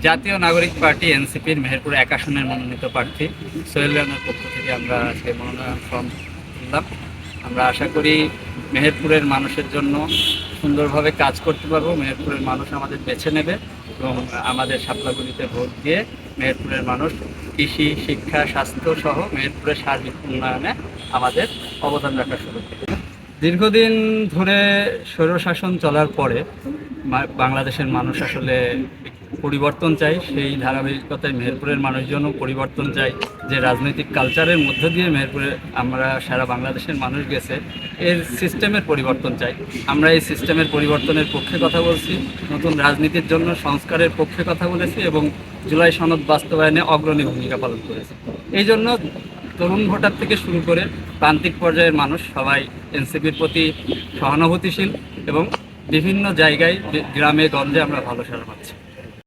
জাতীয় নাগরিক পার্টি এনসিপির মেহেরপুর ১ আসনের মনোনীত প্রার্থী সোহেল রানার পক্ষ থেকে আমরা আজকে মনোনয়ন ফর্ম তুললাম। আমরা আশা করি মেহেরপুরের মানুষের জন্য সুন্দরভাবে কাজ করতে পারবো। মেহেরপুরের মানুষ আমাদের বেছে নেবে এবং আমাদের শাপলাগুলিতে ভোট দিয়ে মেহেরপুরের মানুষ কৃষি, শিক্ষা, স্বাস্থ্য সহ মেহেরপুরের সার্বিক উন্নয়নে আমাদের অবদান রাখা শুরু করবে। দীর্ঘদিন ধরে স্বৈরশাসন চলার পরে বাংলাদেশের মানুষ আসলে পরিবর্তন চাই। সেই ধারাবাহিকতায় মেহেরপুরের মানুষজনও পরিবর্তন চাই। যে রাজনৈতিক কালচারের মধ্য দিয়ে মেহেরপুরে আমরা সারা বাংলাদেশের মানুষ গেছে, এর সিস্টেমের পরিবর্তন চাই। আমরা এই সিস্টেমের পরিবর্তনের পক্ষে কথা বলছি, নতুন রাজনীতির জন্য সংস্কারের পক্ষে কথা বলেছি এবং জুলাই সনদ বাস্তবায়নে অগ্রণী ভূমিকা পালন করেছি। এই জন্য তরুণ ভোটার থেকে শুরু করে প্রান্তিক পর্যায়ের মানুষ সবাই এনসিপির প্রতি সহানুভূতিশীল এবং বিভিন্ন জায়গায় গ্রামে গঞ্জে আমরা ভালো সাড়া পাচ্ছি।